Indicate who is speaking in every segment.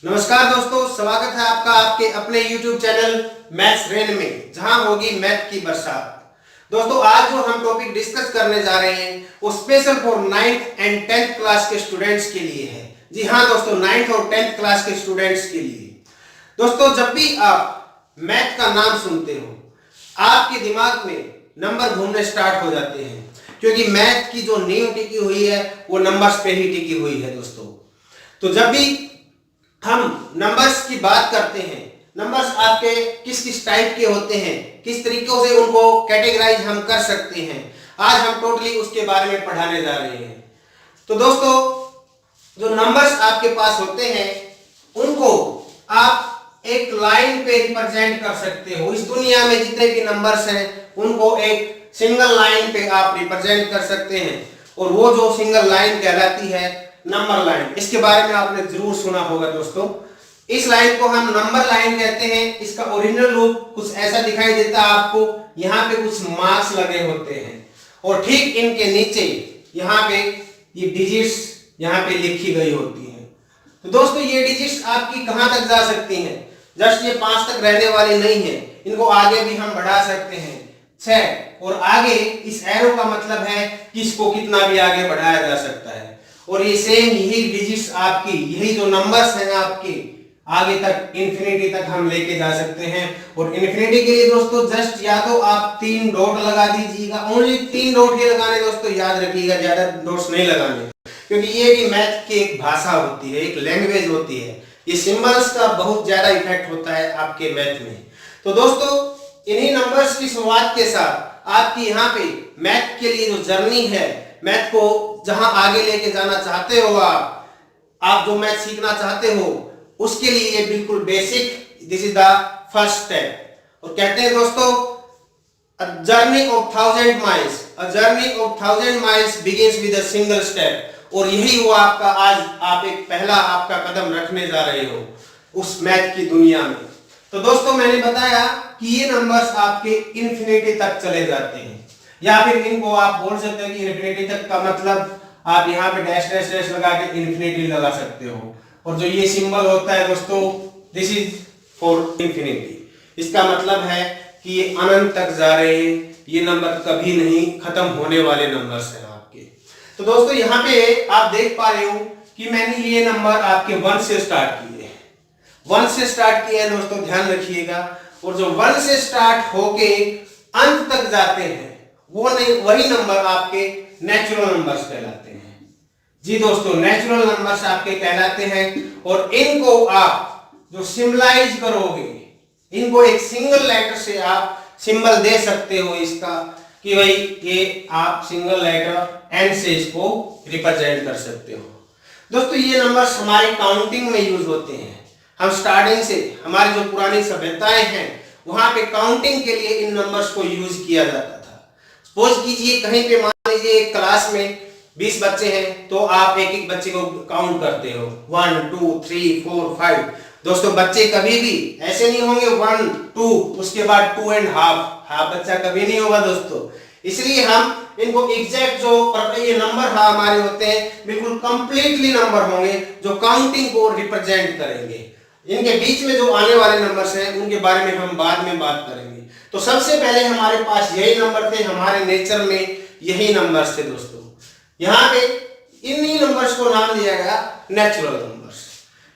Speaker 1: नमस्कार दोस्तों, स्वागत है आपका आपके अपने YouTube चैनल मैथ्स रेन में, जहां होगी मैथ की बरसात। दोस्तों, आज जो हम टॉपिक डिस्कस करने जा रहे हैं वो special for 9th and 10th class के स्टूडेंट्स के लिए है। जी हाँ दोस्तों, 9th और 10th क्लास के स्टूडेंट्स के लिए। दोस्तों, जब भी आप मैथ का नाम सुनते हो आपके दिमाग में नंबर घूमने स्टार्ट हो जाते हैं, क्योंकि मैथ की जो नींव टिकी हुई है वो नंबर्स पे ही टिकी हुई है दोस्तों। तो जब भी हम नंबर्स की बात करते हैं, नंबर्स आपके किस किस टाइप के होते हैं, किस तरीकों से उनको कैटेगराइज हम कर सकते हैं, आज हम टोटली उसके बारे में पढ़ाने जा रहे हैं। तो दोस्तों, जो नंबर्स आपके पास होते हैं उनको आप एक लाइन पे रिप्रेजेंट कर सकते हो। इस दुनिया में जितने भी नंबर्स हैं उनको एक सिंगल लाइन पे आप रिप्रेजेंट कर सकते हैं, और वो जो सिंगल लाइन कहलाती है नंबर लाइन। इसके बारे में आपने जरूर सुना होगा दोस्तों। इस लाइन को हम नंबर लाइन कहते हैं। इसका ओरिजिनल रूप कुछ ऐसा दिखाई देता है आपको। यहाँ पे कुछ मार्क्स लगे होते हैं और ठीक इनके नीचे यहाँ पे ये डिजिट्स यहाँ पे लिखी गई होती हैं। तो दोस्तों, ये डिजिट्स आपकी कहाँ तक जा सकती हैं? जस्ट ये 5 तक रहने वाली नहीं है, इनको आगे भी हम बढ़ा सकते हैं 6, और आगे इस एरो का मतलब है कि इसको कितना भी आगे बढ़ाया जा सकता है। और ये सेम यही डिजिट्स आपकी, यही जो नंबर्स हैं आपके, आगे तक इन्फिनिटी तक हम लेके जा सकते हैं। और इन्फिनिटी के लिए दोस्तों जस्ट या तो आप 3 डॉट लगा दीजिएगा, ओनली 3 डॉट ही लगाने दोस्तों, याद रखिएगा, ज्यादा डॉट्स नहीं लगाने, क्योंकि ये भी मैथ की एक भाषा होती है, एक लैंग्वेज होती है। ये सिंबल्स का बहुत ज्यादा इफेक्ट होता है आपके मैथ में। तो दोस्तों, इन्हीं नंबर्स की शुरुआत के साथ आपकी यहाँ पे मैथ के लिए जो जर्नी है, मैथ को जहां आगे लेके जाना चाहते हो आप जो मैथ सीखना चाहते हो, उसके लिए ये बिल्कुल basic, this is the first step. और कहते हैं दोस्तों, a journey of 1000 miles, a journey of 1000 miles begins with a single step. और यही हुआ आपका, आज आप एक पहला आपका कदम रखने जा रहे हो उस मैथ की दुनिया में। तो दोस्तों, मैंने बताया कि ये नंबर्स आपके इन्फिनिटी तक चले जाते हैं, या फिर इनको आप बोल सकते हो कि इन्फिनिटी तक का मतलब आप यहाँ पे डैश डैश डैश लगा के इन्फिनिटी लगा सकते हो। और जो ये सिंबल होता है दोस्तों, दिस इज फॉर इन्फिनिटी। इसका मतलब है कि ये अनंत तक जा रहे हैं, ये नंबर कभी नहीं खत्म होने वाले नंबर्स हैं आपके। तो दोस्तों, यहाँ पे आप देख पा रहे हो कि मैंने ये नंबर आपके 1 से स्टार्ट किए, 1 से स्टार्ट किया है दोस्तों, ध्यान रखिएगा। और जो 1 से स्टार्ट होके अंत तक जाते हैं वो नहीं, वही नंबर आपके नेचुरल नंबर्स कहलाते हैं। जी दोस्तों, नेचुरल नंबर्स आपके कहलाते हैं। और इनको आप जो सिंबलाइज करोगे, इनको एक सिंगल लेटर से आप सिंबल दे सकते हो इसका, कि भाई ये आप सिंगल लेटर एन से इसको रिप्रेजेंट कर सकते हो। दोस्तों, ये नंबर्स हमारी काउंटिंग में यूज होते हैं। हम स्टार्टिंग से, हमारी जो पुरानी सभ्यताएं हैं वहां पे काउंटिंग के लिए इन नंबर्स को यूज किया जाता था। सपोज कीजिए कहीं पे मान लीजिए एक क्लास में 20 बच्चे हैं, तो आप एक एक बच्चे को काउंट करते हो, 1 2 3 4 5। दोस्तों, बच्चे कभी भी ऐसे नहीं होंगे 1 2 उसके बाद 2 एंड हाफ बच्चा कभी नहीं होगा दोस्तों। इसलिए हम इनको एग्जैक्ट जो ये नंबर हमारे होते हैं बिल्कुल कंप्लीटली नंबर होंगे जो काउंटिंग को रिप्रेजेंट करेंगे। इनके बीच में जो आने वाले नंबर्स हैं उनके बारे में हम बाद में बात करेंगे। तो सबसे पहले हमारे पास यही नंबर थे, हमारे नेचर में यही नंबर्स थे दोस्तों। यहाँ पे इन्हीं नंबर्स को नाम दिया गया नेचुरल नंबर्स।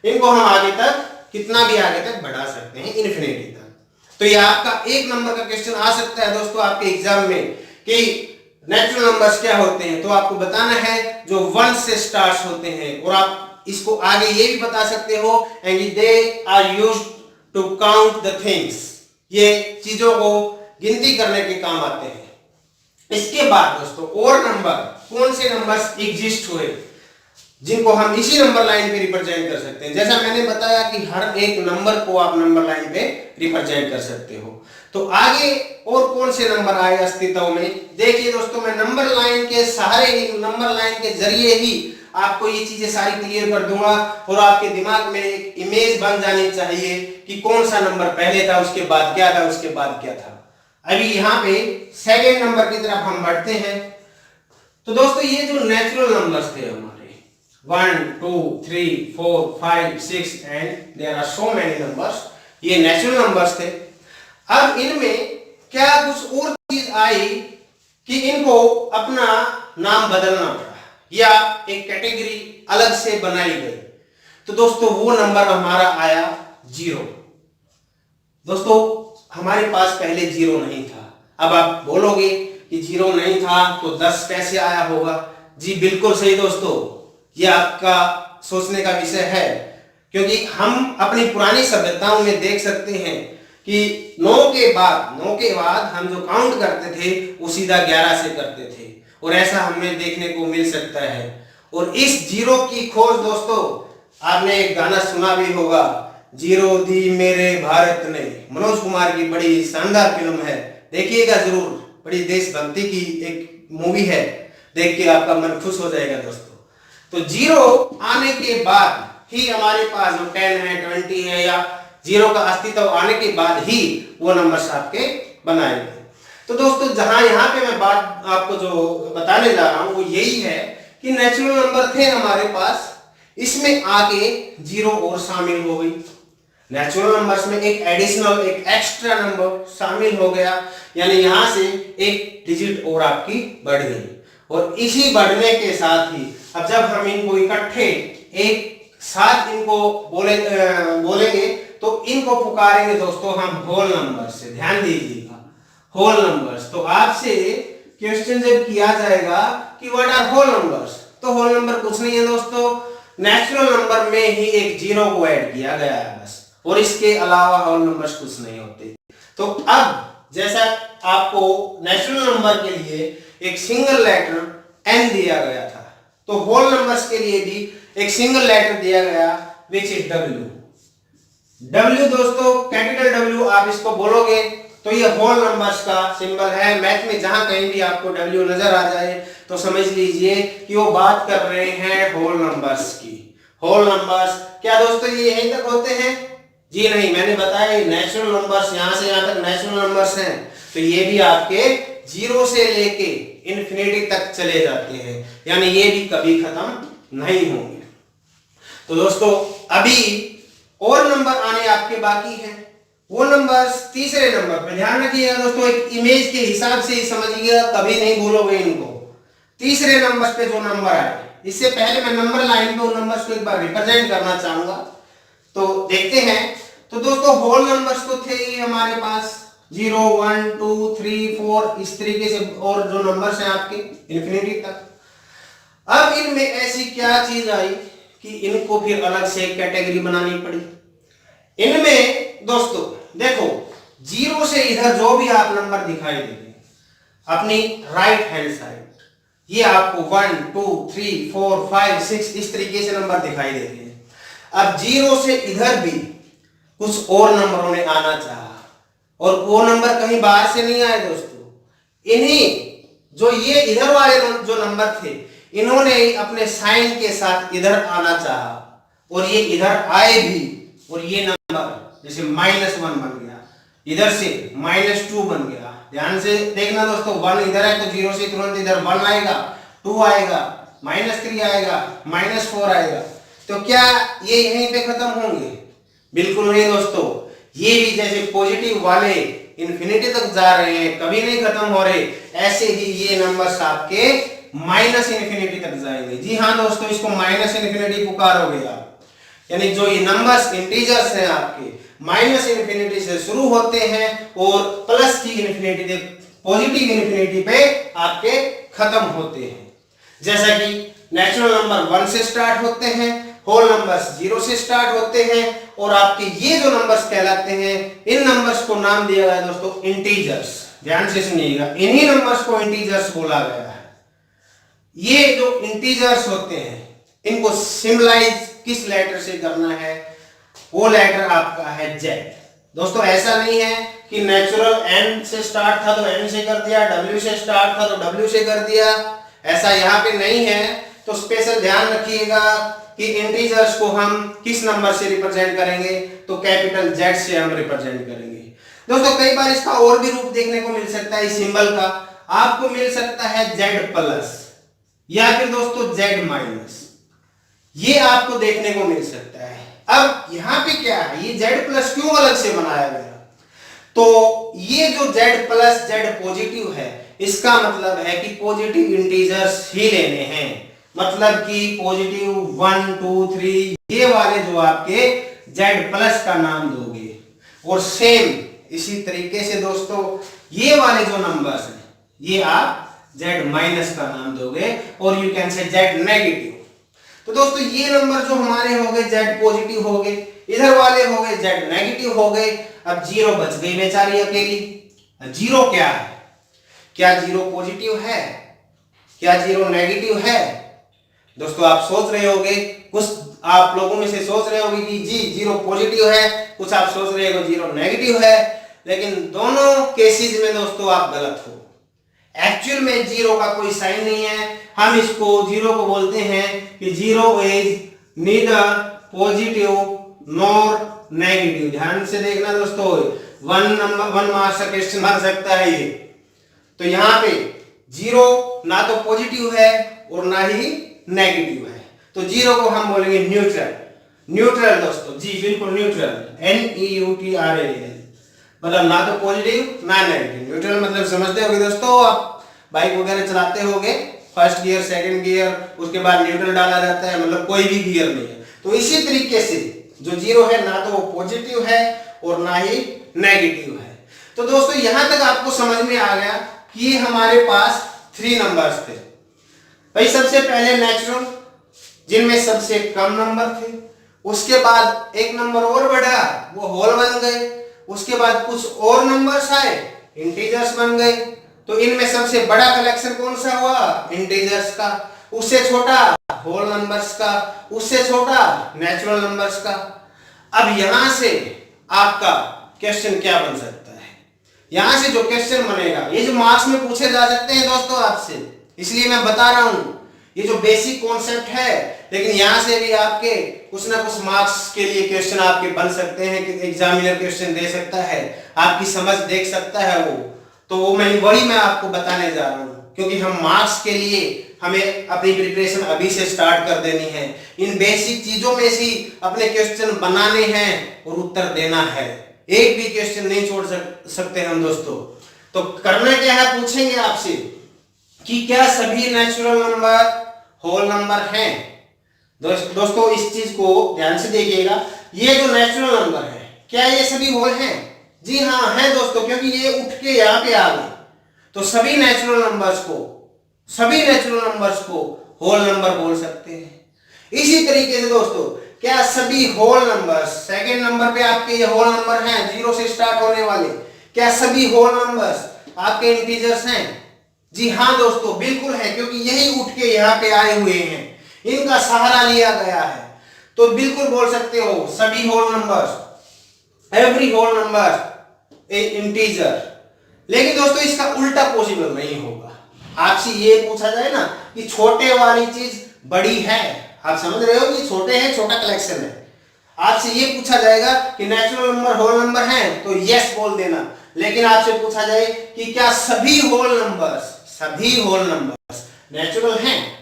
Speaker 1: इनको हम आगे तक, कितना भी आगे तक बढ़ा सकते हैं, इन्फिनिटी तक। तो ये आपका एक नंबर का क्वेश्चन आ सकता है दोस्तों आपके एग्जाम में कि नेचुरल नंबर्स क्या होते हैं, तो आपको बताना है जो 1 से स्टार्ट होते हैं। और आप इसको आगे ये भी बता सकते हो, and they are used to count the things, ये चीजों को गिनती करने के काम आते हैं। इसके बाद दोस्तों, और नंबर, कौन से नंबर्स एग्जिस्ट हुए जिनको हम इसी नंबर लाइन पे रिप्रेजेंट कर सकते हैं। जैसा मैंने बताया कि हर एक नंबर को आप नंबर लाइन पे रिप्रेजेंट कर सकते हो। तो आगे और कौन से नंबर आए अस्तित्व में, देखिए दोस्तों, मैं नंबर लाइन के सहारे ही, नंबर लाइन के जरिए ही आपको ये चीजें सारी क्लियर कर दूंगा। और आपके दिमाग में एक इमेज बन जानी चाहिए कि कौन सा नंबर पहले था, उसके बाद क्या था, उसके बाद क्या था। अभी यहाँ पे सेकेंड नंबर की तरफ हम बढ़ते हैं। तो दोस्तों, ये जो नेचुरल नंबर्स थे हमारे 1 2 3 4 5 6 and there are so many numbers. ये नेचुरल नंबर्स थे। अब इनमें क्या कुछ और चीज आई कि इनको अपना नाम बदलना पड़ा या एक कैटेगरी अलग से बनाई गई। तो दोस्तों वो नंबर हमारा आया 0। दोस्तों हमारे पास पहले 0 नहीं था। अब आप बोलोगे कि 0 नहीं था तो 10 कैसे आया होगा? जी बिल्कुल सही दोस्तों, ये आपका सोचने का विषय है, क्योंकि हम अपनी पुरानी सभ्यताओं में देख सकते हैं कि 9 के बाद हम जो काउंट करते थे वो सीधा 11 से करते थे, और ऐसा हमें देखने को मिल सकता है। और इस 0 की खोज दोस्तों आपने एक गाना सुना भी होगा, 0 दी मेरे भारत ने, मनोज कुमार की बड़ी शानदार फिल्म है, देखिएगा जरूर, बड़ी देशभक्ति की एक मूवी है, देख के आपका मन खुश हो जाएगा दोस्तों। तो 0 आने के बाद ही हमारे पास जो 10 है 20 है या 0 का अस्तित्व आने के बाद ही वो नंबर्स आपके बनाए गए। तो दोस्तों जहां यहाँ पे मैं बात आपको जो बताने जा रहा हूं वो यही है कि नेचुरल नंबर थे हमारे पास, इसमें आके 0 और शामिल हो गई। नेचुरल नंबर्स में एक एडिशनल एक एक्स्ट्रा नंबर शामिल हो गया, यानी यहां से एक डिजिट और आपकी बढ़ गई। और इसी बढ़ने के साथ ही अब जब हम इनको इकट्ठे एक साथ इनको बोलेंगे तो इनको पुकारेंगे दोस्तों हम होल नंबर से। ध्यान दीजिएगा, होल नंबर्स। तो आपसे क्वेश्चन जब किया जाएगा कि व्हाट आर होल नंबर्स, तो होल नंबर कुछ नहीं है दोस्तों, नेचुरल नंबर में ही एक 0 को ऐड किया गया है बस, और इसके अलावा होल नंबर्स कुछ नहीं होते। तो अब जैसा आपको नेचुरल नंबर के लिए एक सिंगल लेटर n दिया गया था, तो होल नंबर्स के लिए भी एक सिंगल लेटर दिया गया विच इज W। W दोस्तों कैपिटल W आप इसको बोलोगे तो ये होल नंबर्स का सिंबल है। मैथ में जहां कहीं भी आपको W नजर आ जाए तो समझ लीजिए कि वो बात कर रहे हैं होल नंबर्स की। होल नंबर्स क्या दोस्तों ये यहीं तक होते हैं? जी नहीं, मैंने बताया नेचुरल नंबर्स यहां से यहां तक नेचुरल नंबर्स हैं, तो ये भी आपके 0 से लेके इन्फिनिटी तक चले जाते हैं, यानी ये भी कभी खत्म नहीं होंगे। तो दोस्तों अभी और नंबर आने आपके बाकी हैं, वो नंबर्स तीसरे नंबर पे ध्यान रखिएगा दोस्तों, एक इमेज के हिसाब से ही समझिएगा, कभी नहीं भूलोगे इनको। तीसरे नंबर पे जो नंबर आए, इससे पहले मैं नंबर लाइन पे उन नंबर्स को एक बार रिप्रेजेंट करना चाहूंगा, तो देखते हैं। तो दोस्तों होल नंबर्स तो थे ही हमारे पास 0 1 2 3 4 इस तरीके से, और जो नंबर्स हैं आपके इन्फिनिटी तक। अब इनमें ऐसी क्या चीज आई कि इनको फिर अलग से कैटेगरी बनानी पड़ी। इनमें दोस्तों देखो 0 से इधर जो भी आप नंबर दिखाई देंगे अपनी राइट हैंड साइड, ये आपको 1 2 3 4 5 6 इस तरीके से नंबर दिखाई देते हैं। अब 0 से इधर भी कुछ और नंबरों ने आना चाहा, और वो नंबर कहीं बाहर से नहीं आए दोस्तों, इन्हीं जो ये इधर वाले जो नंबर थे इन्होंने अपने साइन के साथ इधर आना चाहा, और ये इधर आए भी, और ये नंबर जैसे -1 बन गया, इधर से -2 बन गया। ध्यान से देखना दोस्तों, 1 इधर है तो 0 से तुरंत इधर 1 आएगा, 2 आएगा, -3 आएगा, -4 आएगा। तो क्या ये यहीं पे खत्म होंगे? बिल्कुल नहीं दोस्तों, ये भी जैसे पॉजिटिव वाले इन्फिनिटी तक जा रहे हैं, कभी नहीं खत्म हो रहे, ऐसे ही ये नंबर्स आपके -इन्फिनिटी तक जाएंगे। जी हाँ दोस्तों, इसको -इन्फिनिटी पुकारोगे आप, यानी जो ये नंबर्स इंटीजर्स हैं आपके -इन्फिनिटी से शुरू होते हैं और प्लस की इन्फिनिटी पॉजिटिव इन्फिनिटी पे आपके खत्म होते हैं। जैसा कि नेचुरल नंबर 1 से स्टार्ट होते हैं, होल नंबर्स 0 से स्टार्ट होते हैं, और आपके ये जो नंबर्स कहलाते हैं, इन नंबर्स को नाम दिया गया दोस्तों इंटीजर्स। ध्यान से सुनिएगा, इन्हीं नंबर्स को इंटीजर्स बोला गया है। ये जो इंटीजर्स होते हैं इनको सिंबलाइज किस लेटर से करना है? वो लेटर आपका है Z। दोस्तों ऐसा नहीं है कि नेचुरल N से स्टार्ट था तो N से कर दिया, W से स्टार्ट था तो W से कर दिया, ऐसा यहाँ पे नहीं है। तो स्पेशल ध्यान रखिएगा कि इंटीजर्स को हम किस नंबर से रिप्रेजेंट करेंगे, तो कैपिटल Z से हम रिप्रेजेंट करेंगे। दोस्तों कई बार इसका और भी रूप देखने को मिल सकता है, इस सिंबल का आपको मिल सकता है Z प्लस, या फिर दोस्तों Z माइनस, ये आपको देखने को मिल सकता है। अब यहाँ पे क्या है, ये z प्लस क्यों अलग से बनाया गया, तो ये जो z प्लस z पॉजिटिव है, इसका मतलब है कि पॉजिटिव इंटीजर्स ही लेने हैं, मतलब कि पॉजिटिव 1 2 3 ये वाले जो आपके z प्लस का नाम दोगे, और सेम इसी तरीके से दोस्तों ये वाले जो नंबर्स हैं ये आप z माइनस का नाम दोगे, और you can say z negative. तो दोस्तों ये नंबर जो हमारे हो गए z पॉजिटिव हो गए, इधर वाले हो गए z नेगेटिव हो गए। अब जीरो बच गई बेचारी अकेली। जीरो क्या है, क्या जीरो पॉजिटिव है, क्या जीरो नेगेटिव है? दोस्तों आप सोच रहे होगे, कुछ आप लोगों में से सोच रहे होगे कि जी जीरो पॉजिटिव है, कुछ आप सोच रहे हो जीरो नेगेटिव है, लेकिन दोनों केसेस में दोस्तों आप गलत हो। एक्चुअल में जीरो का कोई साइन नहीं है, हम इसको जीरो को बोलते हैं कि zero is neither positive nor negative. ध्यान से देखना दोस्तों, वन मार्क्स का क्वेश्चन बन सकता है ये। तो यहाँ पे जीरो ना तो पॉजिटिव है और ना ही नेगेटिव है, तो जीरो को हम बोलेंगे न्यूट्रल। न्यूट्रल दोस्तों, जी बिल्कुल न्यूट्रल, NEUTRAL, मतलब ना तो पॉजिटिव ना नेगेटिव। न्यूट्रल मतलब समझते होगे दोस्तों, आप बाइक वगैरह चलाते होगे, फर्स्ट गियर सेकंड गियर, उसके बाद न्यूट्रल डाला जाता है, मतलब कोई भी गियर नहीं है। तो इसी तरीके से जो जीरो है ना तो वो पॉजिटिव है और ना ही नेगेटिव है। तो दोस्तों यहां तक आपको समझ में आ गया कि हमारे पास 3 नंबर्स थे। भाई सबसे पहले नेचुरल, जिनमें सबसे कम नंबर थे, उसके बाद एक नंबर और बढ़ा, वो होल बन गए, उसके बाद कुछ और नंबर्स आए, इंटीजर्स बन गए। तो इनमें सबसे बड़ा कलेक्शन कौन सा हुआ, इंटीजर्स का, उससे छोटा होल नंबर्स का, उससे छोटा नेचुरल नंबर्स का। अब यहां से आपका क्वेश्चन क्या बन सकता है, यहां से जो क्वेश्चन बनेगा, ये जो मार्क्स में पूछे जा सकते हैं दोस्तों आपसे, इसलिए मैं बता रहा हूं, ये जो बेसिक कॉन्सेप्ट है, लेकिन यहां से भी आपके कुछ ना कुछ मार्क्स के लिए क्वेश्चन आपके बन सकते हैं कि एग्जामिनर क्वेश्चन दे सकता है, आपकी समझ देख सकता है वो। तो वो वही मैं आपको बताने जा रहा हूं, क्योंकि हम मार्क्स के लिए हमें अपनी प्रिपरेशन अभी से स्टार्ट कर देनी है। इन बेसिक चीजों में से अपने क्वेश्चन बनाने हैं और उत्तर देना है, एक भी क्वेश्चन नहीं छोड़ सकते हम दोस्तों। तो करना क्या है, पूछेंगे आपसे कि क्या सभी नेचुरल नंबर होल नंबर हैं। दोस्तों इस चीज को ध्यान से देखिएगा, ये जो नेचुरल नंबर है क्या ये सभी होल हैं? जी हाँ है दोस्तों, क्योंकि ये उठ के यहाँ पे आ गए। तो सभी नेचुरल नंबर्स को होल नंबर बोल सकते हैं। इसी तरीके से दोस्तों क्या सभी होल नंबर्स, सेकंड नंबर पे आपके ये होल नंबर हैं, जीरो से स्टार्ट होने वाले, क्या सभी होल नंबर्स आपके इंटीजर्स हैं? जी हाँ दोस्तों बिल्कुल है, क्योंकि यही उठ के यहाँ पे आए हुए हैं, इनका सहारा लिया गया है। तो बिल्कुल बोल सकते हो सभी whole numbers, every whole number a integer. लेकिन दोस्तों इसका उल्टा पॉसिबल नहीं होगा। आपसे ये पूछा जाए ना कि छोटे वाली चीज बड़ी है, आप समझ रहे हो कि छोटे हैं, छोटा कलेक्शन है। आपसे ये पूछा जाएगा कि नेचुरल नंबर होल नंबर हैं, तो यस बोल देना। लेकिन आपसे पूछा जाए कि क्या सभी होल नंबर्स नेचुरल हैं,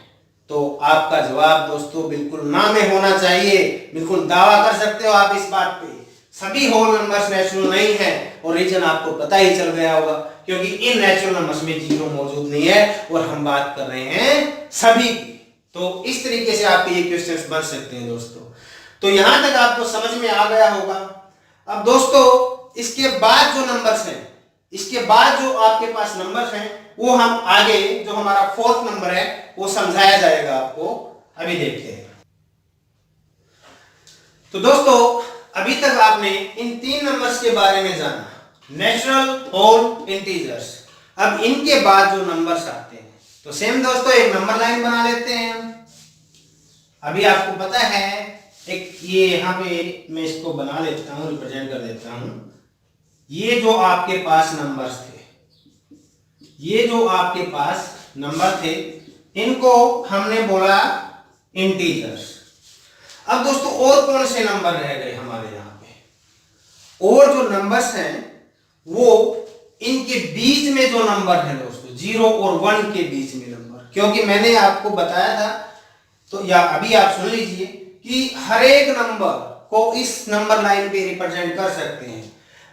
Speaker 1: तो आपका जवाब दोस्तों बिल्कुल ना में होना चाहिए। बिल्कुल दावा कर सकते हो आप इस बात पे, सभी होल नंबर्स नेचुरल नहीं है। और रीजन आपको पता ही चल गया होगा, क्योंकि इन नेचुरल नंबर्स में जीरो मौजूद नहीं है और हम बात कर रहे हैं सभी की। तो इस तरीके से आपके ये क्वेश्चंस बन सकते हैं दोस्तों। तो यहां तक आपको समझ में आ गया होगा। अब दोस्तों इसके बाद जो नंबर्स हैं, इसके बाद जो आपके पास नंबर्स हैं, वो हम आगे जो हमारा फोर्थ नंबर है वो समझाया जाएगा आपको, अभी देखते हैं। तो दोस्तों अभी तक आपने इन 3 नंबर्स के बारे में जाना, नेचुरल, होल, इंटीजर्स। अब इनके बाद जो नंबर्स आते हैं, तो सेम दोस्तों एक नंबर लाइन बना लेते हैं हम। अभी आपको पता है एक ये यहाँ पे मैं इसको बना लेता हूँ, रिप्रेजेंट कर देता हूँ। ये जो आपके पास नंबर्स थे, ये जो आपके पास नंबर थे, इनको हमने बोला इंटीजर्स। अब दोस्तों और कौन से नंबर रह गए हमारे यहाँ पे? और जो नंबर्स हैं वो इनके बीच में जो नंबर है दोस्तों, 0 और 1 के बीच में नंबर, क्योंकि मैंने आपको बताया था तो या अभी आप सुन लीजिए कि हर एक नंबर को इस नंबर लाइन पे रिप्रेजेंट कर सकते हैं।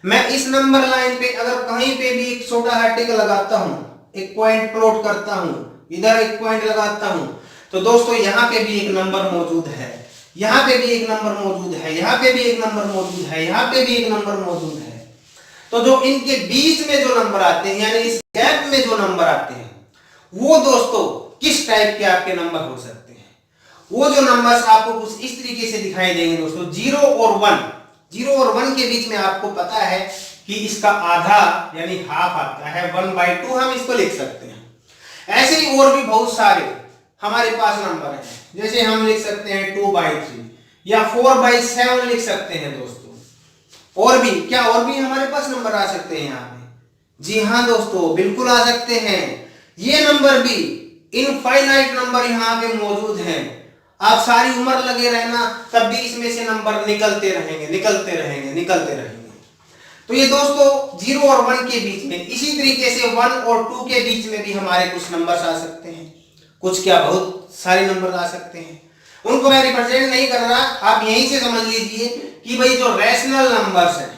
Speaker 1: मैं इस नंबर लाइन पे अगर कहीं पे भी एक छोटा सा टिक लगाता हूं, एक पॉइंट प्लॉट करता हूं, इधर एक पॉइंट लगाता हूं, तो दोस्तों यहां पे भी एक नंबर मौजूद है, यहां पे भी एक नंबर मौजूद है, यहां पे भी एक नंबर मौजूद है, यहां पे भी एक नंबर मौजूद है। तो जो इनके बीच में जो नंबर आते हैं, यानी इस गैप में जो नंबर आते हैं, वो दोस्तों किस टाइप के आपके नंबर हो सकते हैं? वो जो नंबर्स आपको कुछ इस तरीके से दिखाई देंगे दोस्तों, 0 और 1। 0 और 1 के बीच में आपको पता है कि इसका आधा यानी हाफ आता है, 1/2 हम इसको लिख सकते हैं। ऐसे ही और भी बहुत सारे हमारे पास नंबर हैं, जैसे हम लिख सकते हैं 2/3 या 4/7 लिख सकते हैं दोस्तों। और भी क्या, और भी हमारे पास नंबर आ सकते हैं यहाँ पे? जी हाँ दोस्तों, बिल्कुल आ सकते हैं। ये नंबर भी इनफाइनाइट नंबर यहाँ पे मौजूद हैं। आप सारी उम्र लगे रहना, तब भी इसमें से नंबर निकलते रहेंगे, निकलते रहेंगे, निकलते रहेंगे। तो ये दोस्तों 0 और 1 के बीच में, इसी तरीके से 1 और 2 के बीच में भी हमारे कुछ नंबर्स आ सकते हैं, कुछ क्या बहुत सारे नंबर आ सकते हैं। उनको मैं रिप्रेजेंट नहीं कर रहा, आप यहीं से समझ लीजिए कि भाई जो रैशनल नंबर्स हैं,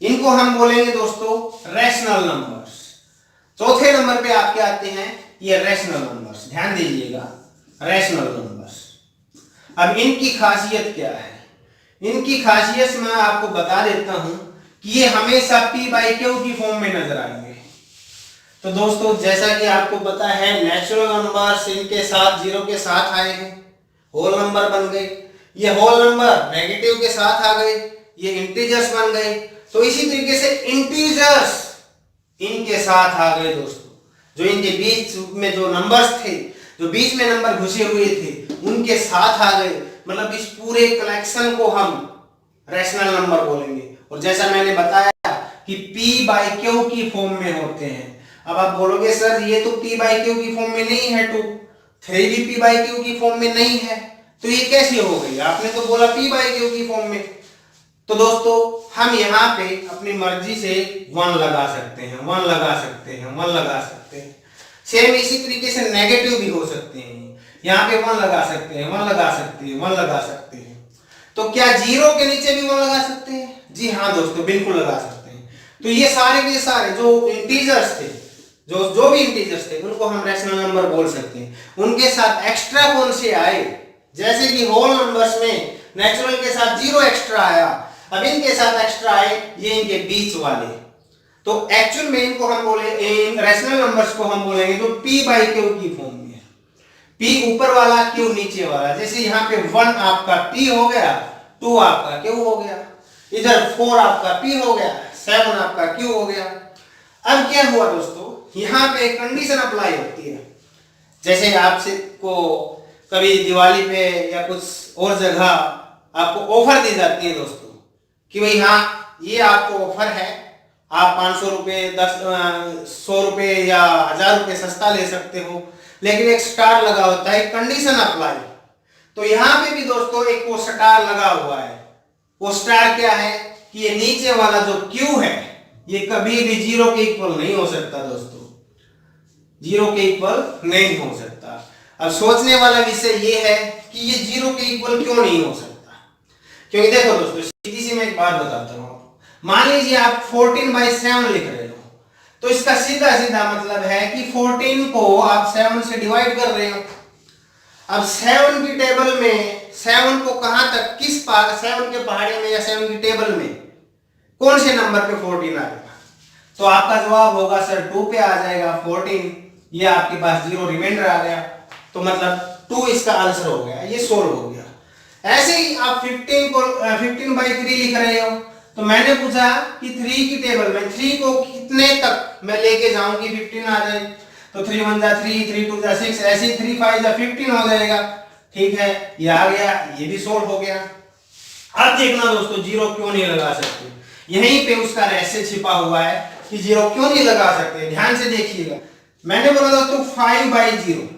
Speaker 1: इनको हम बोलेंगे दोस्तों रैशनल नंबर्स। चौथे नंबर पे आपके आते हैं ये रैशनल नंबर्स, ध्यान दीजिएगा, रैशनल नंबर्स। अब इनकी खासियत क्या है? इनकी खासियत मैं आपको बता देता हूं कि ये हमेशा p/q की फॉर्म में नजर आएंगे। तो दोस्तों जैसा कि आपको पता है, नेचुरल नंबर्स इनके साथ 0 के साथ आए हैं, होल नंबर बन गए। ये होल नंबर नेगेटिव के साथ आ गए, ये इंटीजर्स बन गए। तो इसी तरीके से इंटीजर्स इनके साथ आ गए दोस्तों। जो इनके बीच में जो नंबर्स थे, जो बीच में नंबर घुसे हुए थे, उनके साथ आ गए। मतलब इस पूरे कलेक्शन को हम रैशनल नंबर बोलेंगे। और जैसा मैंने बताया कि p/q की फॉर्म में होते हैं। अब आप बोलोगे सर ये तो p/q की फॉर्म में नहीं है, 2 3 भी p/q की फॉर्म में नहीं है, तो ये कैसे हो गई? आपने तो बोला p/q की फॉर्म में। तो दोस्तों हम यहाँ पे अपनी मर्जी से 1 लगा सकते हैं, 1 लगा सकते हैं, 1 लगा सकते हैं। सेम इसी तरीके से नेगेटिव भी हो सकते हैं, यहाँ पे 1 लगा सकते हैं, 1 लगा सकते हैं, 1 लगा सकते हैं। तो क्या 0 के नीचे भी 1 लगा सकते हैं? जी हाँ दोस्तों, बिल्कुल लगा सकते हैं। तो ये सारे के सारे जो इंटीजर्स थे, जो भी इंटीजर्स थे, उनको हम रैशनल नंबर बोल सकते हैं। उनके साथ एक्स्ट्रा कौन से आए? जैसे कि होल नंबर्स में नेचुरल के साथ 0 एक्स्ट्रा आया, अब इनके साथ एक्स्ट्रा आए ये इनके बीच वाले। तो एक्चुअल में इनको हम बोले, रैशनल नंबर्स को हम बोलेंगे तो p/q की फॉर्म में, p ऊपर वाला, q नीचे वाला। जैसे यहाँ पे 1 आपका p हो गया, 2 आपका q हो गया, इधर 4 आपका p हो गया, 7 आपका q हो गया। अब क्या हुआ दोस्तों, यहाँ पे एक कंडीशन अप्लाई होती है। जैसे आपसे को कभी दिवाली पे या कुछ और जगह आपको ऑफर दी जाती है दोस्तों कि भाई हाँ ये आपको ऑफर है, आप 500 रुपये, 100 रुपये या 1000 रुपये सस्ता ले सकते हो, लेकिन एक स्टार लगा होता है, कंडीशन अप्लाई। तो यहाँ पे भी दोस्तों एक वो स्टार लगा हुआ है। वो स्टार क्या है कि ये नीचे वाला जो Q है ये कभी भी 0 के इक्वल नहीं हो सकता दोस्तों, 0 के इक्वल नहीं हो सकता। अब सोचने वाला विषय ये है कि ये 0 के इक्वल क्यों नहीं हो सकता? क्योंकि देखो दोस्तों, सीधी सी मैं एक बात बताता हूँ। मान लीजिए आप 14/7 लिख रहे हो, तो इसका सीधा सीधा मतलब है कि 14 को आप 7 से डिवाइड कर रहे हो। अब 7 की टेबल में 7 को कहां तक, किस 7 के पहाड़े में या 7 की टेबल में कौन से नंबर पे 14 आएगा? तो आपका जवाब होगा सर 2 पे आ जाएगा 14, ये आपके पास 0 रिमाइंडर आ गया, तो मतलब 2 इसका आंसर हो गया, ये सोल्व हो गया। ऐसे ही आप 15/3 लिख रहे हो, तो मैंने पूछा कि 3 की टेबल में 3 को कितने तक मैं लेके जाऊं कि 15 आ जाए, तो 3 1 जा 3, 3 2 जा 6, ऐसे ही 3 5 जा 15 हो जाएगा। ठीक है, ये आ गया, ये भी सोल्व हो गया। अब देखना दोस्तों 0 क्यों नहीं लगा सकते, यहीं पे उसका रहस्य छिपा हुआ है कि 0 क्यों नहीं लगा सकते। ध्यान से देखिएगा, मैंने बोला दोस्तों 5/0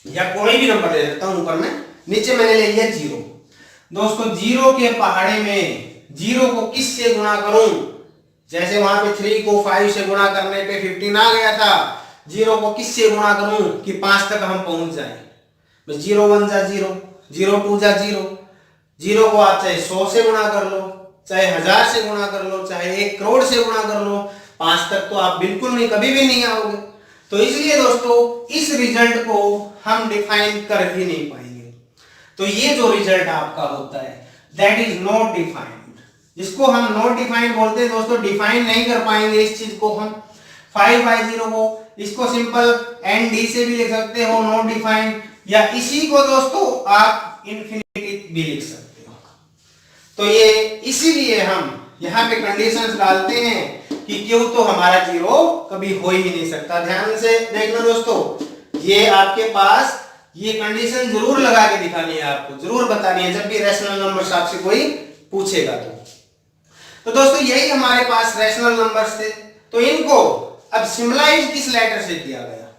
Speaker 1: या कोई भी नंबर ले सकता हूं, ऊपर में, नीचे मैंने ले लिया 0। दोस्तों 0 के पहाड़े में 0 को किस से गुणा करूं? जैसे वहां पे 3 को 5 से गुणा करने पे 15 आ गया था, 0 को किस से गुणा करूं कि 5 तक हम पहुंच जाएं? जीरो वन जा जीरो, जीरो टू जा जीरो, जीरो को आप चाहे 100 से गुणा कर लो, चाहे 1000 से गुणा कर लो, चाहे 1 करोड़ से गुणा कर लो, 5 तक तो आप बिल्कुल नहीं, कभी भी नहीं आओगे। तो इसलिए दोस्तों इस रिजल्ट को हम डिफाइन कर ही नहीं पाएंगे। तो ये जो रिजल्ट आपका होता है दैट इज नॉट डिफाइंड, जिसको हम नॉट डिफाइंड बोलते हैं दोस्तों। डिफाइन नहीं कर पाएंगे इस चीज को हम। 5/0 को इसको सिंपल ND से भी लिख सकते हो, नॉट डिफाइंड, या इसी को दोस्तों आप इंफिनिटी भी लिख सकते हो। तो ये इसीलिए हम यहाँ पे कंडीशंस डालते हैं कि क्यों तो हमारा जीरो कभी हो ही नहीं सकता। ध्यान से देखना दोस्तों, ये आपके पास ये कंडीशन जरूर लगा के दिखानी है, आपको जरूर बतानी है जब भी रैशनल नंबर्स आपसे कोई पूछेगा तो दोस्तों यही हमारे पास रैशनल नंबर्स थे। तो इनको अब सिम्बलाइज किस लेटर से किया गया?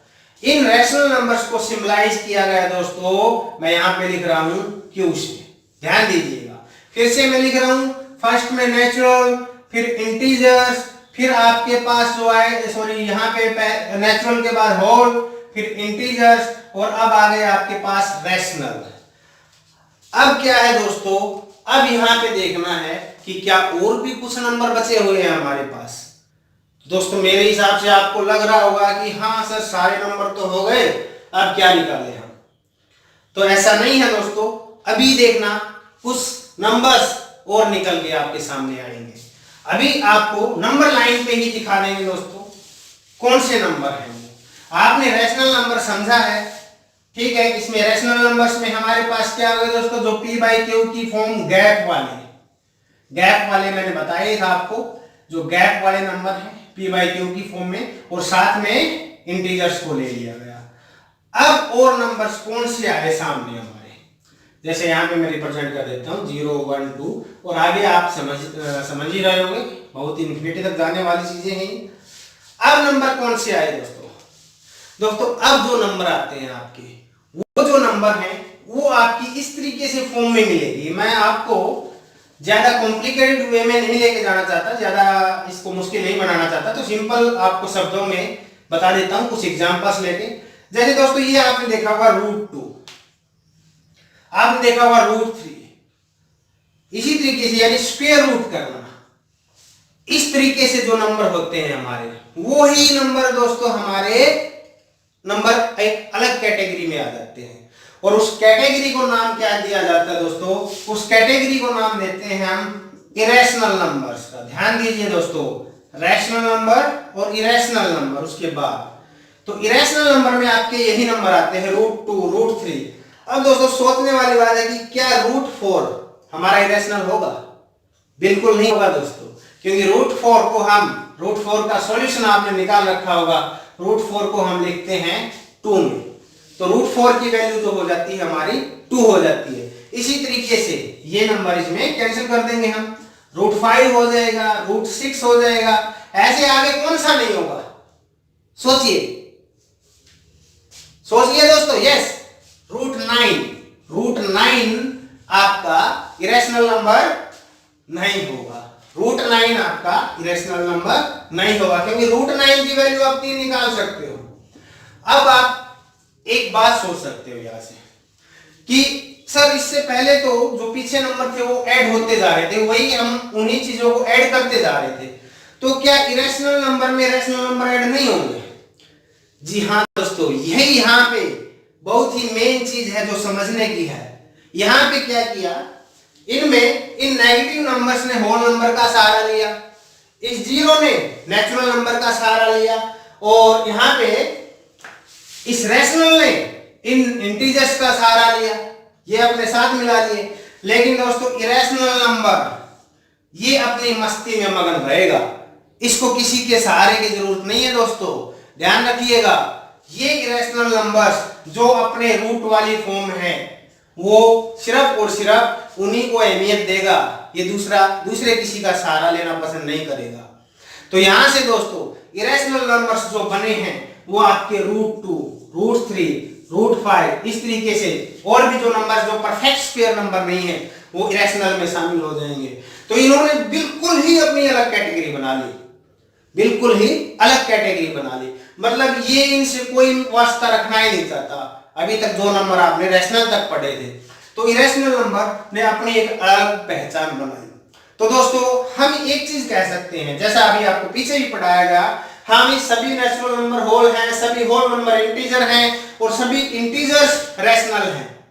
Speaker 1: इन रैशनल नंबर्स को सिम्बलाइज किया गया दोस्तों, मैं यहां पे लिख रहा हूं क्यू से। ध्यान दीजिएगा, फिर से मैं लिख रहा हूं, फर्स्ट में नेचुरल, फिर इंटीजर्स, फिर आपके पास जो आए, सॉरी यहाँ पे नेचुरल के बाद होल, फिर इंटीजर्स, और अब आ गए आपके पास रैशनल। अब क्या है दोस्तों, अब यहाँ पे देखना है कि क्या और भी कुछ नंबर बचे हुए हैं हमारे पास। दोस्तों मेरे हिसाब से आपको लग रहा होगा कि हाँ सर सारे नंबर तो हो गए, अब क्या निकाले हम। तो ऐसा नहीं है दोस्तों, अभी देखना कुछ नंबर्स और निकल के आपके सामने आएंगे। अभी आपको नंबर लाइन पे ही दिखा देंगे दोस्तों कौन से नंबर हैं। आपने रैशनल नंबर समझा है, ठीक है। इसमें रैशनल नंबर्स में हमारे पास क्या हो गए दोस्तों, जो P/Q की फॉर्म गैप वाले मैंने बताया था आपको, जो गैप वाले नंबर हैं P/Q की फॉर्म में, और साथ में इंटीजर्स को ले लिया गया। अब और नंबर्स कौन से आए सामने हमारे, जैसे यहाँ पे मैं रिप्रेजेंट कर देता हूँ 0 1 2, और आगे आप समझ ही रहे होंगे, बहुत इन्फिनिटी तक जाने वाली चीजें हैं। अब नंबर कौन से आए दोस्तों, अब जो नंबर आते हैं आपके, वो जो नंबर हैं वो आपकी इस तरीके से फॉर्म में मिलेगी। मैं आपको ज्यादा कॉम्प्लिकेटेड वे में नहीं लेके जाना चाहता, ज्यादा इसको मुश्किल नहीं बनाना चाहता, तो सिंपल आपको शब्दों में बता देता हूं कुछ एग्जांपल्स लेके। जैसे दोस्तों ये आपने देखा होगा √2, आपने देखा होगा √3, इसी तरीके से यानी स्क्वायर रूट करना, इस तरीके से जो नंबर होते हैं हमारे, वो ही नंबर दोस्तों हमारे नंबर एक अलग कैटेगरी में आ जाते हैं। और उस कैटेगरी को नाम क्या दिया जाता है दोस्तों, उस कैटेगरी को नाम देते हैं हम इरेशनल नंबर्स का। ध्यान दीजिए दोस्तों, रैशनल नंबर और इरेशनल नंबर, उसके बाद तो इरेशनल नंबर में आपके यही नंबर आते हैं √2 √3। अब दोस्तों सोचने वाली बात है कि क्या √4 हमारा इरेशनल होगा? बिल्कुल नहीं होगा दोस्तों, क्योंकि √4 का सॉल्यूशन आपने निकाल रखा होगा, √4 को हम लिखते हैं 2 में, तो √4 की वैल्यू जो हो जाती है हमारी 2 हो जाती है। इसी तरीके से ये नंबर इसमें कैंसिल कर देंगे हम, √5 हो जाएगा, √6 हो जाएगा, ऐसे आगे कौन सा नहीं होगा? सोचिए दोस्तों, यस √9 आपका इरेशनल नंबर नहीं होगा, √9 आपका इरेशनल नंबर नहीं होगा, क्योंकि √9 की वैल्यू आप 3 निकाल सकते हो। अब आप एक बात सोच सकते हो यहां से कि सर इससे पहले तो जो पीछे नंबर थे वो ऐड होते जा रहे थे, वही हम उन्हीं चीजों को ऐड करते जा रहे थे, तो क्या इरेशनल नंबर में रैशनल नंबर ऐड नहीं होंगे? जी हाँ दोस्तों, यही यहाँ पे बहुत ही मेन चीज है जो समझने की है। यहाँ पे क्या किया, इनमें इन नेगेटिव नंबर्स ने होल नंबर का सहारा लिया, इस जीरो ने नेचुरल नंबर का सहारा लिया, और यहाँ पे इस रैशनल ने इन इंटीजर्स का सहारा लिया, ये अपने साथ मिला लिए। लेकिन दोस्तों इरेशनल नंबर ये अपनी मस्ती में मगन रहेगा, इसको किसी के सहारे की जरूरत नहीं है दोस्तों। ध्यान रखिएगा, ये इरेशनल नंबर्स जो अपने रूट वाली फॉर्म है वो सिर्फ और सिर्फ उन्हीं को अहमियत देगा, ये दूसरे किसी का सहारा लेना पसंद नहीं करेगा। तो यहां से दोस्तों इरेशनल नंबर्स जो बने हैं वो आपके √2 √3 √5 इस तरीके से, और भी जो नंबर जो परफेक्ट स्क्वायर नंबर नहीं है वो इरेशनल में शामिल हो जाएंगे। तो इन्होंने बिल्कुल ही अपनी अलग कैटेगरी बना ली, बिल्कुल ही अलग कैटेगरी बना ली, मतलब ये इनसे कोई वास्ता रखना ही नहीं चाहता। अभी तक जो नंबर आपने रैशनल तक पढ़े थे, तो इरेशनल नंबर ने अपनी एक अलग पहचान बनाई। तो दोस्तों हम एक चीज कह सकते हैं, जैसा अभी आपको पीछे भी पढ़ाया गया, हम सभी नेचुरल नंबर होल हैं, सभी होल नंबर इंटीजर हैं और सभी इंटीजर्स रैशनल हैं।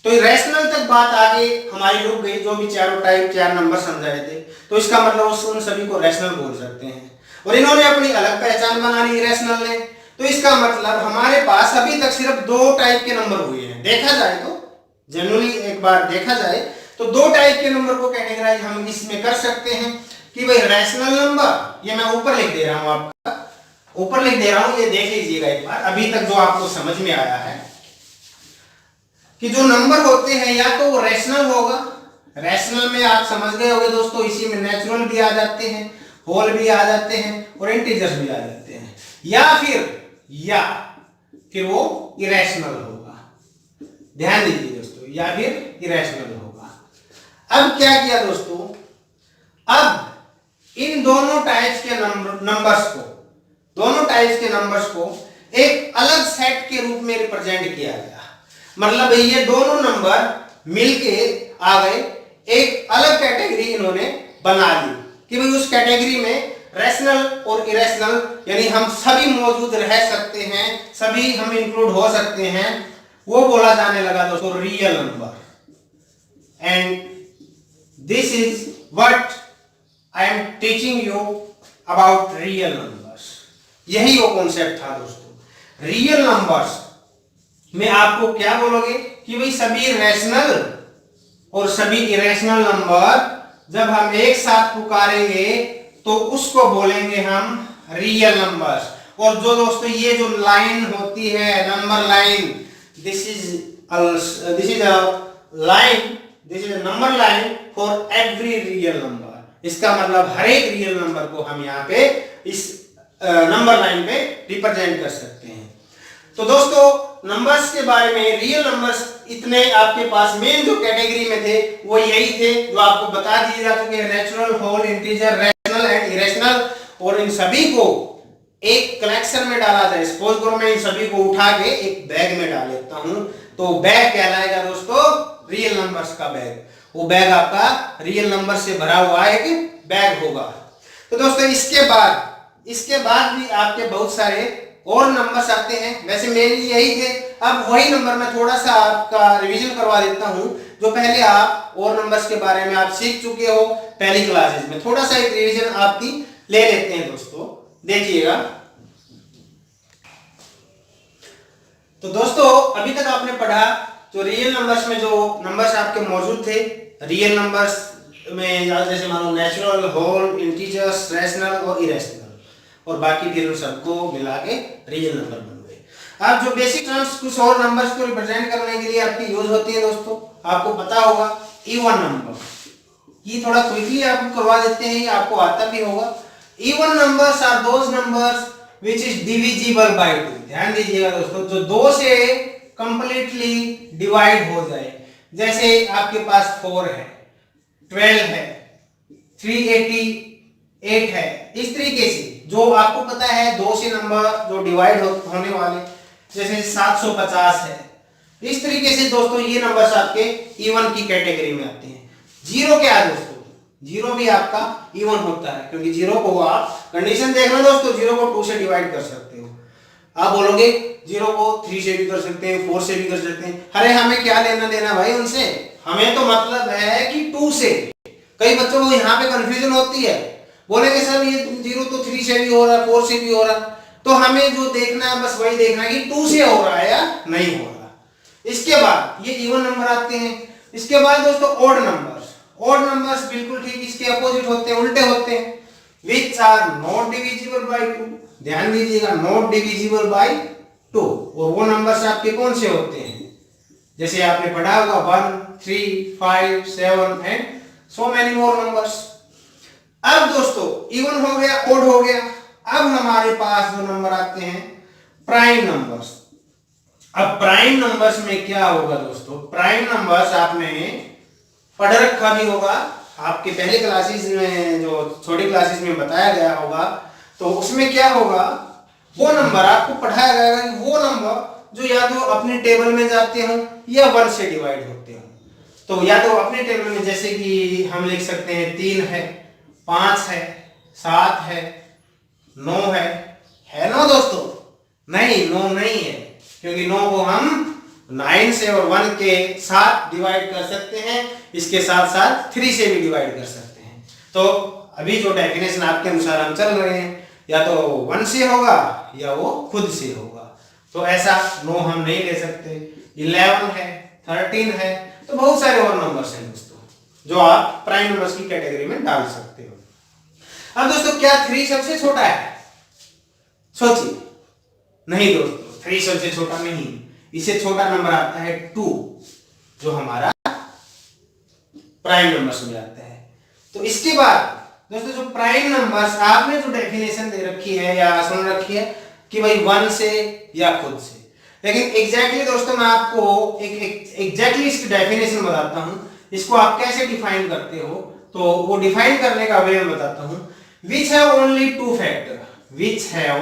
Speaker 1: तो रैशनल तक बात आगे हमारी रुक गई, जो भी चारों टाइप 4 नंबर समझाए थे, तो इसका मतलब उन सभी को रैशनल बोल सकते हैं। और इन्होंने अपनी अलग पहचान बना ली रैशनल ने, तो इसका मतलब हमारे पास अभी तक सिर्फ 2 टाइप के नंबर हुए हैं। देखा जाए तो जनरली एक बार देखा जाए तो 2 टाइप के नंबर को कैटेगराइज हम इसमें कर सकते हैं कि भाई रैशनल नंबर, ये मैं ऊपर लिख दे रहा हूं, आपका ऊपर लिख दे रहा हूं, ये देख लीजिएगा एक बार अभी तक जो आपको समझ में आया है कि जो नंबर होते हैं या तो वो रैशनल होगा, रैशनल में आप समझ गए होंगे दोस्तों, इसी में नेचुरल भी आ जाते हैं, होल भी आ जाते हैं और इंटीजर्स भी आ जाते हैं, या फिर वो इरेशनल होगा। ध्यान दीजिए दोस्तों, या फिर इरेशनल होगा। अब क्या किया दोस्तों, अब इन दोनों टाइप्स के नंबर्स को एक अलग सेट के रूप में रिप्रेजेंट किया गया। मतलब ये दोनों नंबर मिलके आ गए, एक अलग कैटेगरी इन्होंने बना ली कि भाई उस कैटेगरी में रैशनल और इरेशनल यानी हम सभी मौजूद रह सकते हैं, सभी हम इंक्लूड हो सकते हैं, वो बोला जाने लगा दोस्तों real number. And this is what I am teaching you about real numbers. यही वो कॉन्सेप्ट था दोस्तों। रियल नंबर्स में आपको क्या बोलोगे कि भाई सभी रैशनल और सभी इरेशनल नंबर जब हम एक साथ पुकारेंगे तो उसको बोलेंगे हम रियल नंबर्स। और जो दोस्तों ये जो लाइन होती है number line, this is a number line for every real number. इसका मतलब हर एक रियल नंबर को हम यहाँ पे इस नंबर लाइन पे रिप्रेजेंट कर सकते हैं। तो दोस्तों नंबर्स के बारे में, रियल नंबर्स इतने आपके पास मेन जो कैटेगरी में थे वो यही थे जो आपको बता दिए जा चुके हैं, natural, whole, integer, rational and irrational. और इन सभी को एक कलेक्शन में डाला जाए, सपोज करो मैं इन सभी को उठा के एक बैग में डाल लेता हूं, तो बैग कहलाएगा दोस्तों रियल नंबर्स का बैग। वो बैग आपका रियल नंबर से भरा हुआ एक बैग होगा। तो दोस्तों इसके बाद भी आपके बहुत सारे और नंबर्स आते हैं, वैसे मेनली यही थे। अब वही नंबर मैं थोड़ा सा आपका रिवीजन करवा देता हूं जो पहले आप और नंबर्स के बारे में आप सीख चुके हो पहली क्लासेस में। थोड़ा सा एक रिवीजन आपकी ले लेते हैं दोस्तों, देखिएगा। तो दोस्तों अभी तक आपने पढ़ा जो रियल नंबर्स में जो नंबर्स आपके मौजूद थे, रियल नंबर्स में जैसे मानो नेचुरल, होल, इंटीजर्स, रैशनल और इरेशनल, और बाकी फिर उन सबको मिला के रियल नंबर बन गए। अब जो बेसिक टर्म्स कुछ और नंबर्स को रिप्रेजेंट करने के लिए आपकी यूज होती है दोस्तों, आपको पता होगा इवन नंबर। ये थोड़ा क्विकली आपको करवा देते हैं, ये आपको आता भी होगा। Even numbers are those numbers which is divisible by 2। ध्यान दीजिएगा दोस्तों, जो 2 से कंप्लीटली डिवाइड हो जाए। जैसे आपके पास 4 है, 12 है, 388 है, इस तरीके से जो आपको पता है 2 से नंबर जो डिवाइड होने वाले, जैसे 750 है, इस तरीके से दोस्तों ये नंबर्स आपके इवन की कैटेगरी में आते हैं। जीरो क्या है दोस्तों, जीरो भी आपका इवन होता है, क्योंकि जीरो को आप कंडीशन देखना दोस्तों, जीरो को 2 से डिवाइड कर सकते हो। आप बोलोगे जीरो को 3 से भी कर सकते हैं, 4 से भी कर सकते हैं। अरे हमें क्या लेना देना भाई उनसे, हमें तो मतलब है कि 2 से। कई बच्चों को यहाँ पे कंफ्यूजन होती है, बोलेंगे सर ये जीरो तो 3 से भी हो रहा है, 4 से भी हो रहा है। तो हमें जो देखना है बस वही देखना है कि 2 से हो रहा है या नहीं हो रहा। इसके बाद ये इवन नंबर आते हैं। इसके बाद दोस्तों ऑड नंबर्स। ऑड नंबर्स बिल्कुल ठीक इसके अपोजिट होते हैं, उल्टे होते हैं। Which are not divisible by 2। ध्यान दीजिएगा, नॉट डिविजिबल बाय 2। और वो नंबर्स आपके कौन से होते हैं, जैसे आपने पढ़ा होगा 1, 3, 5, 7 and so many more numbers. अब दोस्तों इवन हो गया, ऑड हो गया। अब हमारे पास जो नंबर आते हैं प्राइम नंबर्स। अब प्राइम नंबर्स में क्या होगा दोस्तों, प्राइम नंबर्स आपने पढ़ रखा भी होगा, आपके पहले क्लासेस में जो छोटी क्लासेस में बताया गया होगा। तो उसमें क्या होगा, वो नंबर आपको पढ़ाया जाएगा कि वो नंबर जो या तो अपने टेबल में जाते हो या 1 से डिवाइड होते हो। तो या तो अपने टेबल में जैसे कि हम लिख सकते हैं 3 है, 5 है, 7 है, 9 है ना दोस्तों? नहीं, 9 नहीं है, क्योंकि 9 को हम 9 से और 1 के साथ डिवाइड कर सकते हैं, इसके साथ साथ 3 से भी डिवाइड कर सकते हैं। तो अभी जो डेफिनेशन आपके अनुसार हम चल रहे हैं, या तो 1 से होगा या वो खुद से होगा। तो ऐसा 9 हम नहीं ले सकते, 11 है, 13 है, तो बहुत सारे और नंबर्स हैं दोस्तों जो आप प्राइम नंबर्स की कैटेगरी में डाल सकते हो। अब दोस्तों क्या 3 सबसे छोटा है? सोचिए। नहीं दोस्तों, 3 सबसे छोटा नहीं, इससे छोटा नंबर आता है 2, जो हमारा प्राइम नंबर्स में आता है। तो इसके बाद दोस्तों जो प्राइम नंबर्स आपने जो डेफिनेशन दे रखी है या सुन रखी है कि भाई 1 से या खुद से, लेकिन एग्जैक्टली दोस्तों मैं आपको एग्जैक्टली इसकी डेफिनेशन बताता हूं, इसको आप कैसे डिफाइन करते हो। तो वो डिफाइन करने का वे मैं बताता हूं। Which have only 2 factor, which have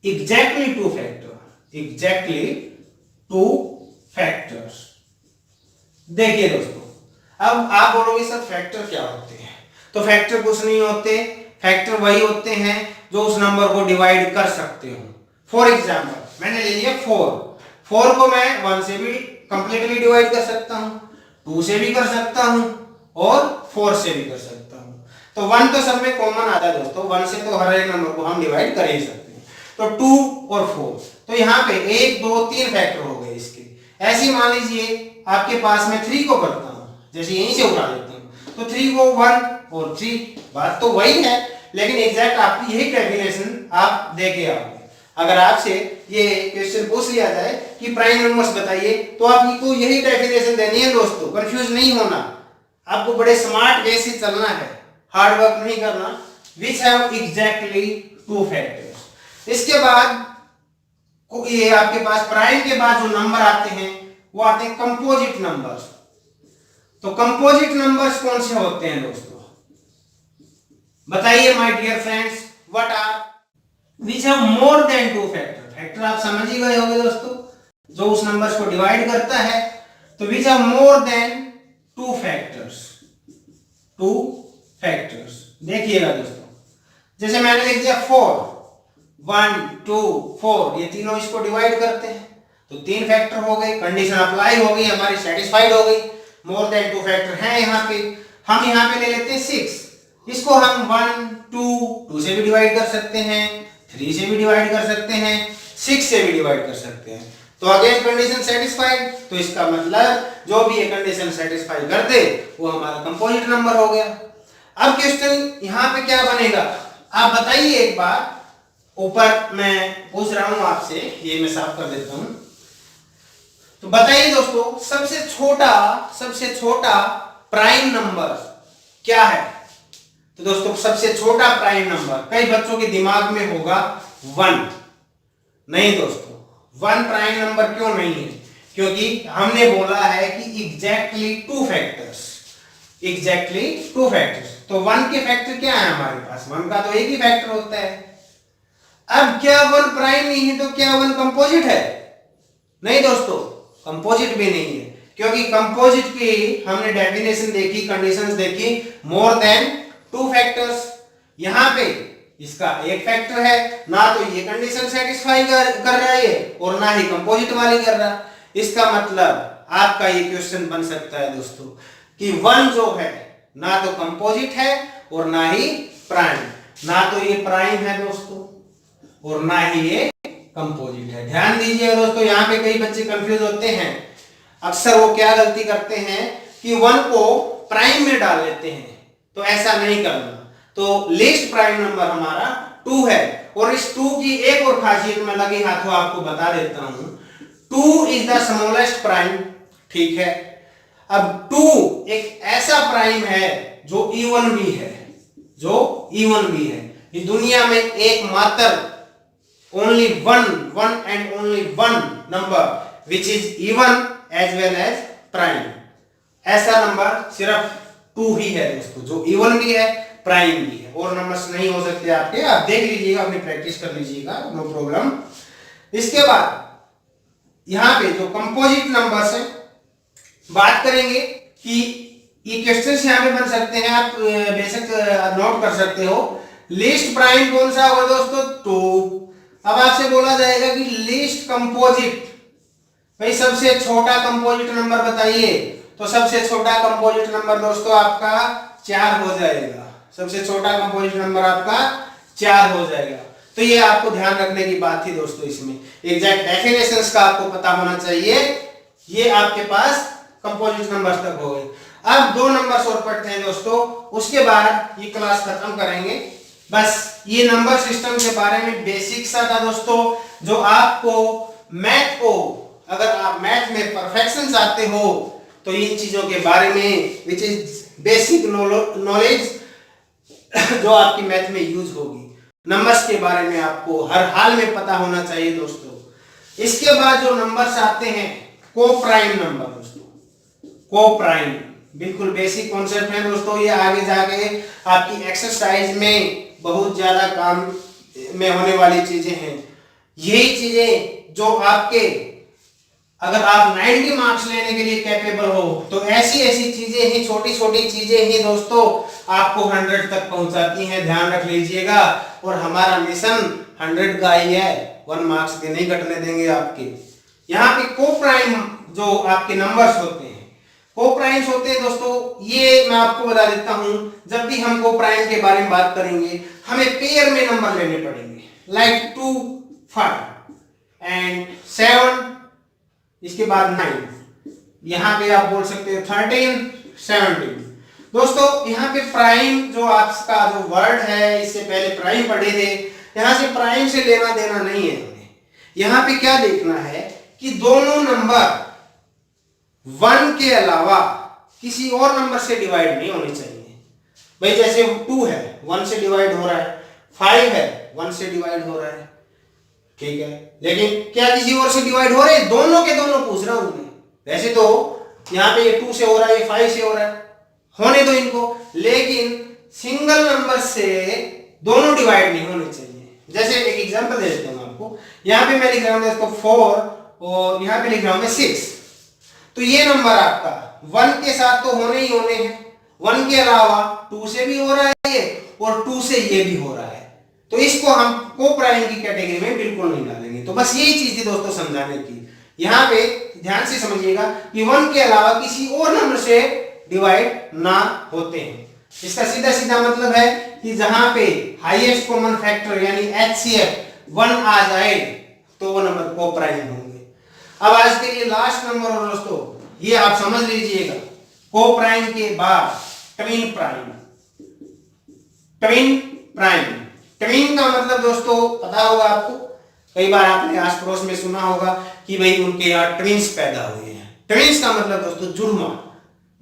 Speaker 1: exactly 2 factor, exactly 2 factors. देखिए दोस्तों, अब आप बोलोगे सर फैक्टर क्या होते हैं? तो फैक्टर कुछ नहीं होते, फैक्टर वही होते हैं जो उस नंबर को डिवाइड कर सकते हो। फॉर एग्जाम्पल मैंने ले लिया 4 को मैं 1 से भी कंप्लीटली डिवाइड कर सकता हूं, 2 से भी कर सकता हूं और 4 से भी कर सकता हूं। तो 1 तो सब में कॉमन आता है दोस्तों, 1 से तो हर एक नंबर को हम डिवाइड कर ही सकते हैं। तो 2 और 4, तो यहाँ पे 1 2 3 फैक्टर हो गए इसके। ऐसे मान लीजिए आपके पास में 3 को करता हूं, जैसे यहीं से उठा लेता हूं, तो 3 को 1 और 3, बात तो वही है, लेकिन एग्जैक्ट आपकी यही डेफिनेशन आप देके आओगे। अगर आपसे ये क्वेश्चन पूछ लिया जाए कि प्राइम नंबर्स बताइए, तो आपको यही डेफिनेशन देनी है दोस्तों, कंफ्यूज नहीं होना, आपको बड़े स्मार्ट वे से चलना है, हार्ड वर्क नहीं करना। Which have exactly 2 factors. इसके बाद ये आपके पास प्राइम के बाद जो नंबर आते हैं वो आते हैं कंपोजिट नंबर्स। तो कंपोजिट नंबर्स कौन से होते हैं दोस्तों? बताइए my dear friends, what are which have more than 2 factor. Factor आप समझ ही गए होंगे दोस्तों, जो उस नंबर्स को डिवाइड करता है। तो विच have more than 2 factors, 2 factors. देखिएगा दोस्तों, जैसे मैंने लिख दिया 4, 1 2 4, ये तीनों इसको डिवाइड करते हैं, तो 3 फैक्टर हो गए, कंडीशन अप्लाई हो गई, हमारी सेटिस्फाइड हो गई। मोर देन 2 फैक्टर है यहाँ पे, हम यहाँ पे ले लेते हैं 6, इसको हम 1 2 से भी डिवाइड कर सकते हैं, 3 से भी डिवाइड कर सकते हैं, 6 से भी डिवाइड कर सकते हैं। तो अगेन कंडीशन सेटिस्फाइड, तो इसका मतलब जो भी ये कंडीशन सेटिस्फाई कर दे वो हमारा कंपोजिट नंबर हो गया। अब क्वेश्चन यहाँ पे क्या बनेगा, आप बताइए एक बार। ऊपर मैं पूछ रहा हूं आपसे, ये मैं साफ कर देता हूं। तो बताइए दोस्तों, सबसे छोटा प्राइम नंबर क्या है? तो दोस्तों सबसे छोटा प्राइम नंबर कई बच्चों के दिमाग में होगा 1। नहीं दोस्तों, 1 प्राइम नंबर क्यों नहीं है? क्योंकि हमने बोला है कि एग्जैक्टली 2 फैक्टर्स, एग्जैक्टली 2 फैक्टर्स। तो 1 के फैक्टर क्या है हमारे पास? 1 का तो एक ही फैक्टर होता है। अब क्या 1 प्राइम नहीं है तो क्या 1 कंपोजिट है? नहीं दोस्तों, कंपोजिट भी नहीं है, क्योंकि कंपोजिट की हमने डेफिनेशन देखी, कंडीशंस देखी, मोर देन 2 फैक्टर्स। यहां पे इसका एक फैक्टर है, ना तो ये कंडीशन सेटिस्फाई कर रहा है और ना ही कंपोजिट वाली कर रहा। इसका मतलब आपका ये क्वेश्चन बन सकता है दोस्तों कि 1 जो है ना तो कंपोजिट है और ना ही प्राइम, ना तो ये प्राइम है दोस्तों और ना ही ये कंपोजिट है। ध्यान दीजिए दोस्तों, यहाँ पे कई बच्चे कंफ्यूज होते हैं। अक्सर वो क्या गलती करते हैं कि 1 को प्राइम में डाल लेते हैं, तो ऐसा नहीं करना। तो लीस्ट प्राइम नंबर हमारा 2 है, और इस 2 की एक और खासियत मैं लगे हाथों आपको बता देता हूं। 2 इज द स्मॉलेस्ट प्राइम, ठीक है। अब 2 एक ऐसा प्राइम है जो इवन भी है, जो इवन भी है। इस दुनिया में एकमात्र only one and only one number which is even as well as prime, ऐसा नंबर सिर्फ 2 ही है दोस्तों, जो इवन भी है प्राइम भी है, और नंबर्स नहीं हो सकते आपके। आप देख लीजिएगा, अपनी प्रैक्टिस कर लीजिएगा, नो प्रॉब्लम। इसके बाद यहाँ पे जो कंपोजिट नंबर्स है बात करेंगे कि ये क्वेश्चन यहाँ पे बन सकते हैं, आप बेशक नोट कर सकते हो। लीस्ट प्राइम कौन सा होगा दोस्तों? 2। अब आपसे बोला जाएगा कि लीस्ट कंपोजिट, भाई सबसे छोटा कंपोजिट नंबर बताइए, तो सबसे छोटा कंपोजिट नंबर दोस्तों आपका 4 हो जाएगा। सबसे छोटा कंपोजिट नंबर आपका 4 हो जाएगा। तो ये आपको ध्यान रखने की बात थी दोस्तों, इसमें एग्जैक्ट डेफिनेशंस का आपको पता होना चाहिए। ये आपके पास कंपोजिट नंबर्स तक हो गए। अब 2 नंबर्स और पढ़ते हैं दोस्तों, उसके बाद ये क्लास खत्म करेंगे। बस ये नंबर सिस्टम के बारे में बेसिक सा था दोस्तों, जो आपको मैथ को, अगर आप मैथ में परफेक्शन चाहते हो तो इन चीजों के बारे में, विच इज बेसिक नॉलेज, जो आपकी मैथ में यूज होगी। नंबर्स के बारे में आपको हर हाल में पता होना चाहिए दोस्तों। इसके बाद जो नंबर्स आते हैं को प्राइम नंबर दोस्तों, को प्राइम बिल्कुल बेसिक कॉन्सेप्ट है दोस्तों। ये आगे जाके आपकी एक्सरसाइज में बहुत ज्यादा काम में होने वाली चीजें हैं। यही चीजें जो आपके, अगर आप 90 मार्क्स लेने के लिए कैपेबल हो, तो ऐसी ऐसी चीजें ही, छोटी छोटी चीजें ही दोस्तों आपको 100 तक पहुंचाती हैं। ध्यान रख लीजिएगा। और हमारा मिशन 100 का ही है, 1 मार्क्स के नहीं कटने देंगे आपके। यहाँ पे को प्राइम जो आपके नंबर्स होते हैं, को प्राइम्स होते हैं दोस्तों, ये मैं आपको बता देता हूं। जब भी हम को प्राइम के बारे में बात करेंगे, हमें पेयर में नंबर लेने पड़ेंगे, लाइक 2, 5 एंड 7, इसके बाद 9, यहाँ पे आप बोल सकते हो 13, 17। दोस्तों यहाँ पे प्राइम जो आपका जो वर्ड है, इससे पहले प्राइम पढ़े थे, यहाँ से प्राइम से लेना देना नहीं है हमें। यहाँ पे क्या देखना है कि दोनों नंबर 1 के अलावा किसी और नंबर से डिवाइड नहीं होने चाहिए। भाई जैसे 2 है, 1 से डिवाइड हो रहा है, 5 है, 1 से डिवाइड हो रहा है, ठीक है, लेकिन क्या किसी और से डिवाइड हो रहे हैं? दोनों के दोनों पूछ रहा हूं मैं। वैसे तो यहाँ पे ये 2 से हो रहा है, ये 5 से हो रहा है, होने दो इनको, लेकिन सिंगल नंबर से दोनों डिवाइड नहीं होने चाहिए। जैसे एक एग्जांपल दे देता हूं आपको। यहाँ पे मैं लिख रहा हूँ दोस्तों 4 और यहाँ पे लिख रहा हूँ मैं 6। तो ये नंबर आपका 1 के साथ तो होने ही होने हैं, 1 के अलावा 2 से भी हो रहा है ये, और 2 से ये भी हो रहा है, तो इसको हम को प्राइम की कैटेगरी में बिल्कुल नहीं डालेंगे। तो बस यही चीज थी दोस्तों समझाने की। यहाँ पे ध्यान से समझिएगा कि 1 के अलावा किसी और नंबर से डिवाइड ना होते हैं। इसका सीधा सीधा मतलब है कि जहां पे हाईएस्ट कॉमन फैक्टर यानी HCF 1 आ जाए तो वो नंबर को प्राइम होंगे। अब आज के लिए लास्ट नंबर और दोस्तों ये आप समझ लीजिएगा, को प्राइम के बाद twin prime. Twin prime, twin का मतलब दोस्तों पता होगा आपको, कई बार आपने आस पड़ोस में सुना होगा कि भाई उनके यहाँ ट्विंस पैदा हुए हैं। ट्विंस का मतलब दोस्तों जुड़वा,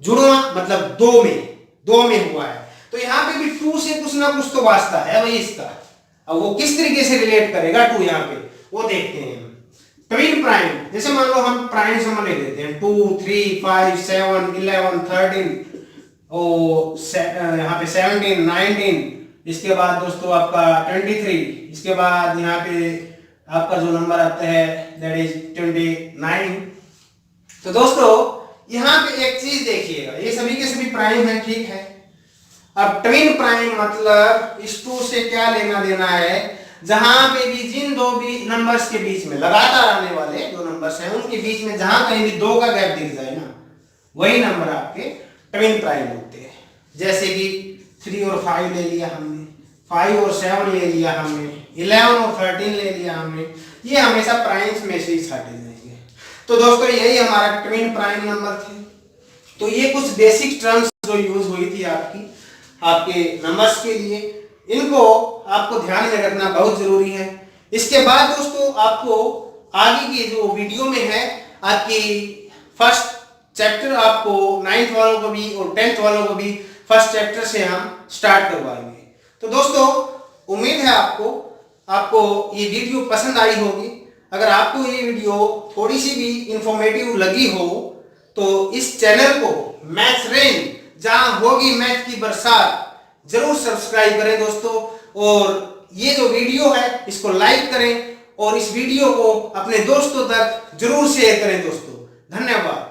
Speaker 1: जुड़वा मतलब दो में हुआ है। तो यहाँ पे भी 2 से कुछ ना कुछ तो वास्ता है भाई इसका। अब वो किस तरीके से रिलेट करेगा 2 यहाँ पे, वो देखते हैं। ट्विन प्राइम, जैसे मान लो हम प्राइम समझ ले लेते हैं 2, 3, 5, 7, 11, 13 और यहाँ पे 17, 19, इसके बाद दोस्तों आपका 23, इसके बाद यहाँ पे आपका जो नंबर आता है दैट इज 29। तो दोस्तों यहाँ पे एक चीज देखिएगा, ये सभी के सभी प्राइम है, ठीक है। अब ट्विन प्राइम मतलब इस 2 से क्या लेना देना है, जहां पे भी जिन दो भी नंबर्स के बीच में लगातार आने वाले 2 नंबर्स हैं, उनके बीच में जहां कहीं भी 2 का गैप दिख जाए ना, वही नंबर आपके ट्विन प्राइम होते हैं। जैसे कि 3 और 5 ले लिया हमने, 5 और 7 ले लिया हमने, 11 और 13 ले लिया हमने, ये हमेशा प्राइम्स में से ही छाटे जाएंगे। तो दोस्तों यही हमारा ट्विन प्राइम नंबर थे। तो ये कुछ बेसिक टर्म्स जो यूज हुई थी आपके नंबर्स के लिए, इनको आपको ध्यान में रखना बहुत जरूरी है। इसके बाद दोस्तों आपको आगे की जो वीडियो में है, आपकी फर्स्ट चैप्टर आपको 9th वालों को भी और 10th वालों को भी फर्स्ट चैप्टर से हम स्टार्ट करवाएंगे। तो दोस्तों उम्मीद है आपको ये वीडियो पसंद आई होगी। अगर आपको ये वीडियो थोड़ी सी भी इंफॉर्मेटिव लगी हो तो इस चैनल को मैथ्स रेन, जहां होगी मैथ की बरसात, जरूर सब्सक्राइब करें दोस्तों। और ये जो वीडियो है इसको लाइक करें और इस वीडियो को अपने दोस्तों तक जरूर शेयर करें दोस्तों। धन्यवाद।